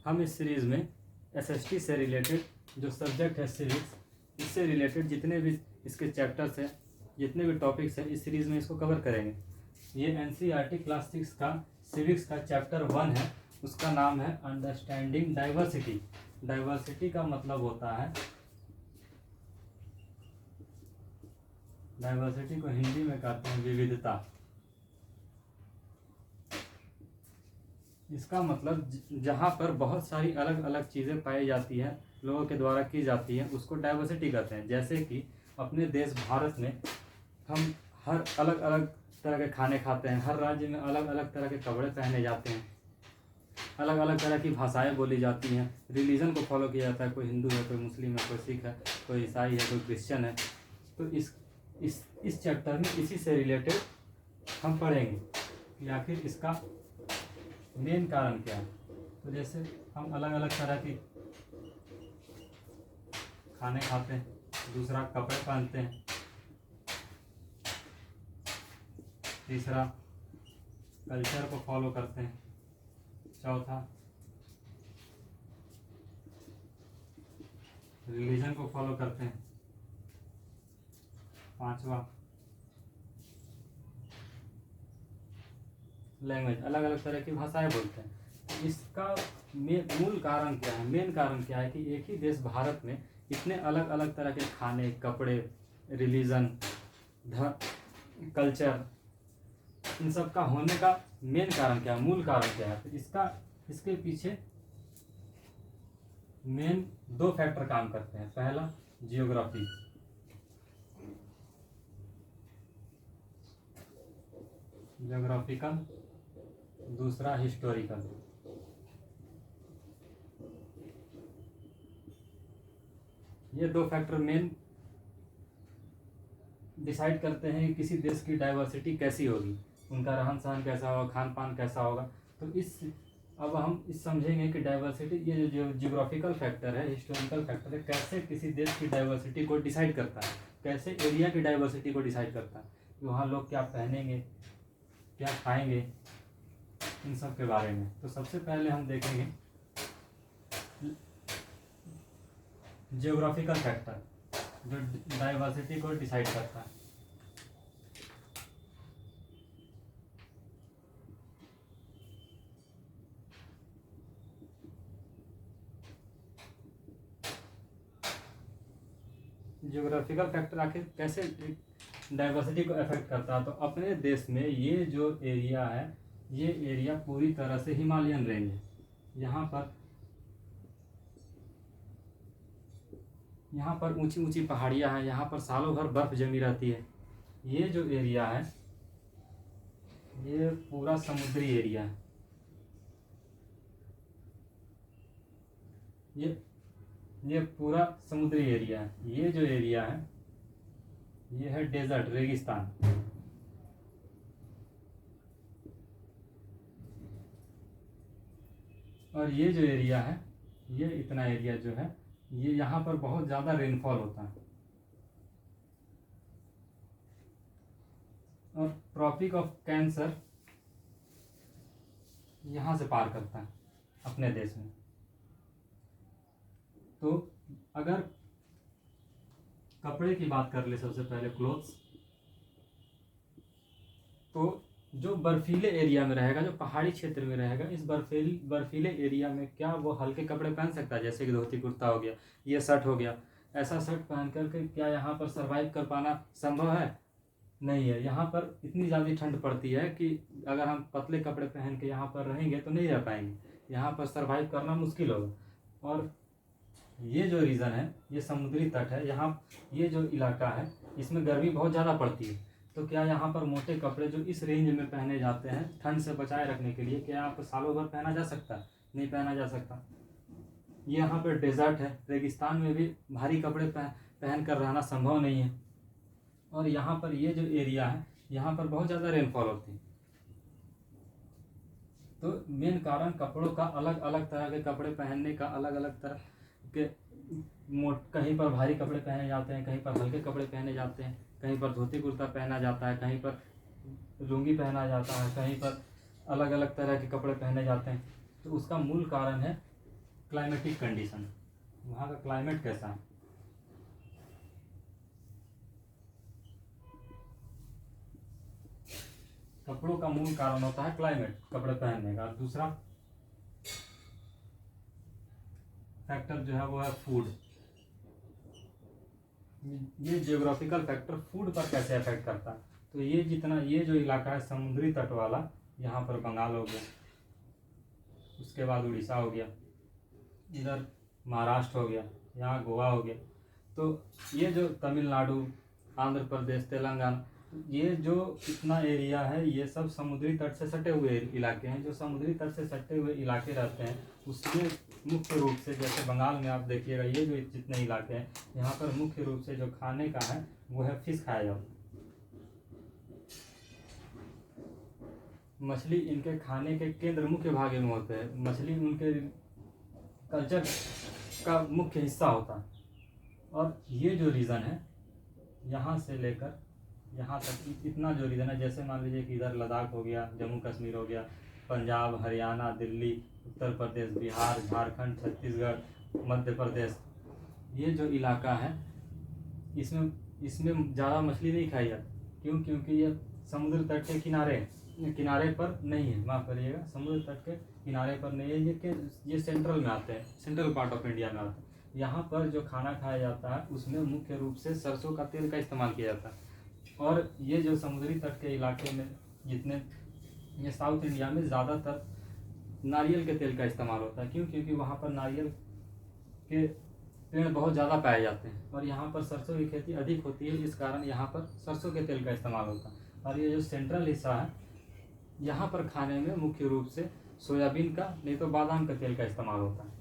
हम इस सीरीज़ में एसएसटी से रिलेटेड जो सब्जेक्ट है सिविक्स, इससे रिलेटेड जितने भी इसके चैप्टर्स हैं, जितने भी टॉपिक्स हैं, इस सीरीज़ में इसको कवर करेंगे। ये एनसीईआरटी क्लास 6 का सिविक्स का चैप्टर 1 है, उसका नाम है अंडरस्टैंडिंग डाइवर्सिटी। डाइवर्सिटी का मतलब होता है, डाइवर्सिटी को हिंदी में कहते हैं विविधता। इसका मतलब जहाँ पर बहुत सारी अलग अलग चीज़ें पाई जाती हैं, लोगों के द्वारा की जाती हैं, उसको डाइवर्सिटी कहते हैं। जैसे कि अपने देश भारत में हम हर अलग अलग तरह के खाने खाते हैं, हर राज्य में अलग अलग तरह के कपड़े पहने जाते हैं, अलग अलग तरह की भाषाएं बोली जाती हैं, रिलीजन को फॉलो किया जाता है, कोई हिंदू है, कोई मुस्लिम है, कोई सिख है, कोई ईसाई है, कोई क्रिश्चियन है। तो इस चैप्टर में इसी से रिलेटेड हम पढ़ेंगे कि आखिर इसका मेन कारण क्या है। तो जैसे हम अलग अलग तरह की खाने खाते हैं, दूसरा कपड़े पहनते हैं, तीसरा कल्चर को फॉलो करते हैं, चौथा रिलीजन को फॉलो करते हैं, पांचवा लैंग्वेज, अलग अलग तरह की भाषाएं बोलते हैं। इसका मूल कारण क्या है, मेन कारण क्या है कि एक ही देश भारत में इतने अलग अलग तरह के खाने, कपड़े, रिलीजन, कल्चर, इन सब का होने का मेन कारण क्या है, मूल कारण क्या है। तो इसके पीछे मेन 2 फैक्टर काम करते हैं। पहला जियोग्राफी, ज्योग्राफिकल, दूसरा हिस्टोरिकल। ये 2 फैक्टर मेन डिसाइड करते हैं कि किसी देश की डाइवर्सिटी कैसी होगी, उनका रहन सहन कैसा होगा, खान पान कैसा होगा। तो अब हम समझेंगे कि डाइवर्सिटी, ये जो जियोग्राफिकल फैक्टर है, हिस्टोरिकल फैक्टर है, कैसे किसी देश की डाइवर्सिटी को डिसाइड करता है, कैसे एरिया की डाइवर्सिटी को डिसाइड करता है, कि वहाँ लोग क्या पहनेंगे, क्या खाएंगे, इन सब के बारे में। तो सबसे पहले हम देखेंगे जियोग्राफिकल फैक्टर जो डाइवर्सिटी को डिसाइड करता है। जियोग्राफिकल फैक्टर आखिर कैसे डाइवर्सिटी को अफेक्ट करता है। तो अपने देश में ये जो एरिया है, ये एरिया पूरी तरह से हिमालयन रेंज है। यहाँ पर ऊंची ऊंची पहाड़ियाँ हैं, यहाँ पर सालों भर बर्फ जमी रहती है। ये जो एरिया है, ये पूरा समुद्री एरिया है। ये पूरा समुद्री एरिया है। ये जो एरिया है, ये है डेजर्ट, रेगिस्तान। और ये जो एरिया है, ये इतना एरिया जो है, ये यहाँ पर बहुत ज़्यादा रेनफॉल होता है। और ट्रॉपिक ऑफ कैंसर यहाँ से पार करता है अपने देश में। तो अगर कपड़े की बात कर ले, सबसे पहले क्लोथ्स, तो जो बर्फीले एरिया में रहेगा, जो पहाड़ी क्षेत्र में रहेगा, इस बर्फीले एरिया में क्या वो हल्के कपड़े पहन सकता है, जैसे कि धोती कुर्ता हो गया, ये शर्ट हो गया। ऐसा शर्ट पहन करके क्या यहाँ पर सरवाइव कर पाना संभव है? नहीं है। यहाँ पर इतनी ज़्यादा ठंड पड़ती है कि अगर हम पतले कपड़े पहन के यहाँ पर रहेंगे तो नहीं रह पाएंगे, यहाँ पर सरवाइव करना मुश्किल होगा। और ये जो रीज़न है, ये समुद्री तट है, यहाँ ये जो इलाका है, इसमें गर्मी बहुत ज़्यादा पड़ती है। तो क्या यहाँ पर मोटे कपड़े जो इस रेंज में पहने जाते हैं ठंड से बचाए रखने के लिए, क्या यहाँ पर सालों भर पहना जा सकता है? नहीं पहना जा सकता। ये यहाँ पर डेजर्ट है, रेगिस्तान में भी भारी कपड़े पहन कर रहना संभव नहीं है। और यहाँ पर ये जो एरिया है, यहाँ पर बहुत ज़्यादा रेनफॉल होती है। तो मेन कारण कपड़ों का, अलग अलग तरह के कपड़े पहनने का, अलग अलग तरह के, कहीं पर भारी कपड़े पहने जाते हैं, कहीं पर हल्के कपड़े पहने जाते हैं, कहीं पर धोती कुर्ता पहना जाता है, कहीं पर लुंगी पहना जाता है, कहीं पर अलग अलग तरह के कपड़े पहने जाते हैं। तो उसका मूल कारण है क्लाइमेटिक कंडीशन, वहाँ का क्लाइमेट कैसा है। कपड़ों का मूल कारण होता है क्लाइमेट, कपड़े पहनने का। दूसरा फैक्टर जो है वो है फूड। ये जियोग्राफिकल फैक्टर फूड पर कैसे अफेक्ट करता है। तो ये जितना, ये जो इलाका है समुद्री तट वाला, यहाँ पर बंगाल हो गया, उसके बाद उड़ीसा हो गया, इधर महाराष्ट्र हो गया, यहाँ गोवा हो गया। तो ये जो तमिलनाडु, आंध्र प्रदेश, तेलंगाना, ये जो इतना एरिया है ये सब समुद्री तट से सटे हुए इलाके हैं। जो समुद्री तट से सटे हुए इलाके रहते हैं उसमें मुख्य रूप से, जैसे बंगाल में आप देखिएगा, ये जो जितने इलाके हैं यहाँ पर मुख्य रूप से जो खाने का है वो है फिश खाया जाता है। मछली इनके खाने के केंद्र मुख्य भाग में होते हैं। मछली उनके कल्चर का मुख्य हिस्सा होता है। और ये जो रीज़न है यहाँ से लेकर यहाँ तक, इतना जो रीजन है, जैसे मान लीजिए कि इधर लद्दाख हो गया, जम्मू कश्मीर हो गया, पंजाब, हरियाणा, दिल्ली, उत्तर प्रदेश, बिहार, झारखंड, छत्तीसगढ़, मध्य प्रदेश, ये जो इलाका है इसमें ज़्यादा मछली नहीं खाई जाती। क्यों? क्योंकि ये समुद्र तट के किनारे पर नहीं है, माफ़ करिएगा, समुद्र तट के किनारे पर नहीं है। ये सेंट्रल में आते हैं, सेंट्रल पार्ट ऑफ इंडिया में आते हैं। यहाँ पर जो खाना खाया जाता है उसमें मुख्य रूप से सरसों का तेल का इस्तेमाल किया जाता है। और ये जो समुद्री तट के इलाके में जितने, ये साउथ इंडिया में ज़्यादातर नारियल के तेल का इस्तेमाल होता है। क्यों? क्योंकि वहाँ पर नारियल के पेड़ बहुत ज़्यादा पाए जाते हैं और यहाँ पर सरसों की खेती अधिक होती है, इस कारण यहाँ पर सरसों के तेल का इस्तेमाल होता है। और ये जो सेंट्रल हिस्सा है यहाँ पर खाने में मुख्य रूप से सोयाबीन का, नहीं तो बादाम का तेल का इस्तेमाल होता है।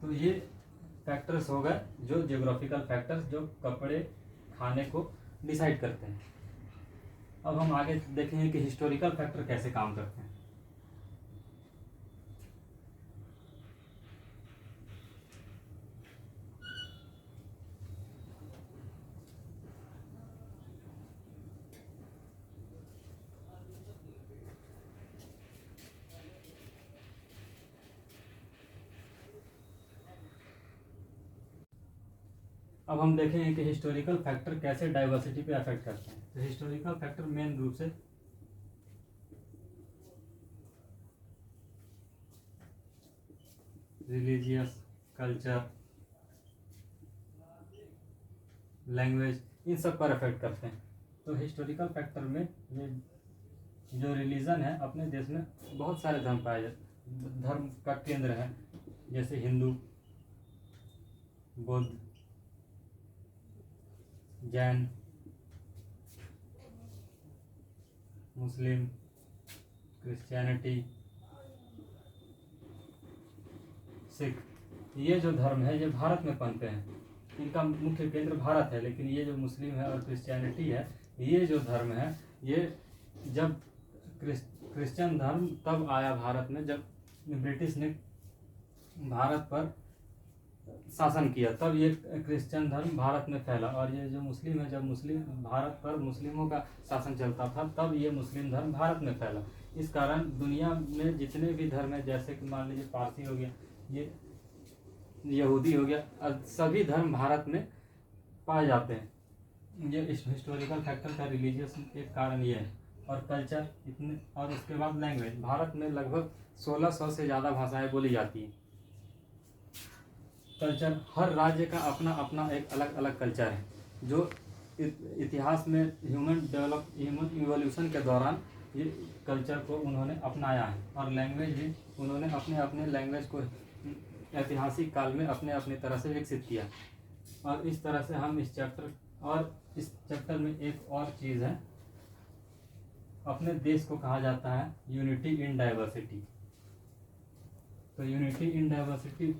तो ये फैक्टर्स हो गए जो जियोग्राफिकल फैक्टर्स जो कपड़े खाने को डिसाइड करते हैं। अब हम आगे देखेंगे कि हिस्टोरिकल फैक्टर कैसे काम करते हैं। अब हम देखेंगे कि हिस्टोरिकल फैक्टर कैसे डाइवर्सिटी पे अफेक्ट करते हैं। तो हिस्टोरिकल फैक्टर मेन रूप से रिलीजियस, कल्चर, लैंग्वेज, इन सब पर अफेक्ट करते हैं। तो हिस्टोरिकल फैक्टर में ये जो रिलीजन है, अपने देश में बहुत सारे धर्म पाए जाते, धर्म का केंद्र है, जैसे हिंदू, बौद्ध, जैन, मुस्लिम, क्रिश्चियनिटी, सिख। ये जो धर्म है ये भारत में पनपे हैं, इनका मुख्य केंद्र भारत है। लेकिन ये जो मुस्लिम है और क्रिश्चियनिटी है, ये जो धर्म है, ये जब क्रिश्चियन धर्म तब आया भारत में जब ब्रिटिश ने भारत पर शासन किया, तब ये क्रिश्चियन धर्म भारत में फैला। और ये जो मुस्लिम है, जब मुस्लिम भारत पर मुस्लिमों का शासन चलता था तब ये मुस्लिम धर्म भारत में फैला। इस कारण दुनिया में जितने भी धर्म है, जैसे कि मान लीजिए पारसी हो गया, ये यहूदी हो गया, सभी धर्म भारत में पाए जाते हैं। ये हिस्टोरिकल फैक्टर का रिलीजियस एक कारण ये है। और कल्चर इतने, और उसके बाद लैंग्वेज। भारत में लगभग 1600 से ज़्यादा भाषाएं बोली जाती हैं। कल्चर, हर राज्य का अपना अपना एक अलग अलग कल्चर है, जो इतिहास में ह्यूमन इवोल्यूशन के दौरान ये कल्चर को उन्होंने अपनाया है। और लैंग्वेज भी उन्होंने अपने अपने लैंग्वेज को ऐतिहासिक काल में अपने अपने तरह से विकसित किया। और इस तरह से हम इस चैप्टर में एक और चीज़ है, अपने देश को कहा जाता है यूनिटी इन डाइवर्सिटी। तो यूनिटी इन डाइवर्सिटी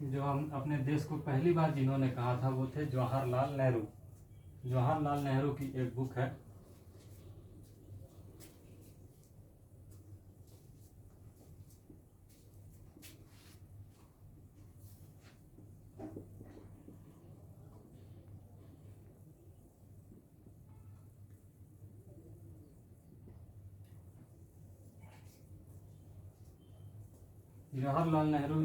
जो हम अपने देश को पहली बार जिन्होंने कहा था वो थे जवाहरलाल नेहरू। जवाहरलाल नेहरू की एक बुक है जवाहरलाल नेहरू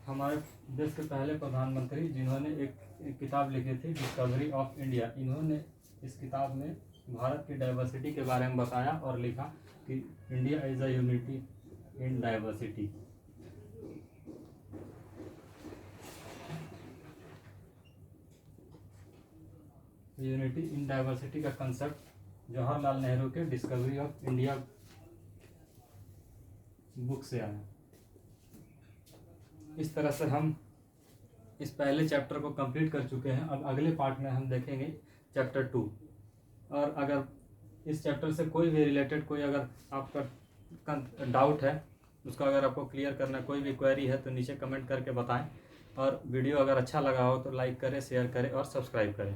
हमारे देश के पहले प्रधानमंत्री, जिन्होंने एक किताब लिखी थी डिस्कवरी ऑफ इंडिया। इन्होंने इस किताब में भारत की डाइवर्सिटी के बारे में बताया और लिखा कि India is a unity in diversity. Unity in diversity का कंसेप्ट जवाहरलाल नेहरू के डिस्कवरी ऑफ इंडिया बुक से आया। इस तरह से हम इस पहले चैप्टर को कंप्लीट कर चुके हैं। अब अगले पार्ट में हम देखेंगे चैप्टर 2। और अगर इस चैप्टर से कोई भी रिलेटेड कोई अगर आपका डाउट है, उसका अगर आपको क्लियर करना, कोई भी क्वेरी है, तो नीचे कमेंट करके बताएं। और वीडियो अगर अच्छा लगा हो तो लाइक करें, शेयर करें और सब्सक्राइब करें।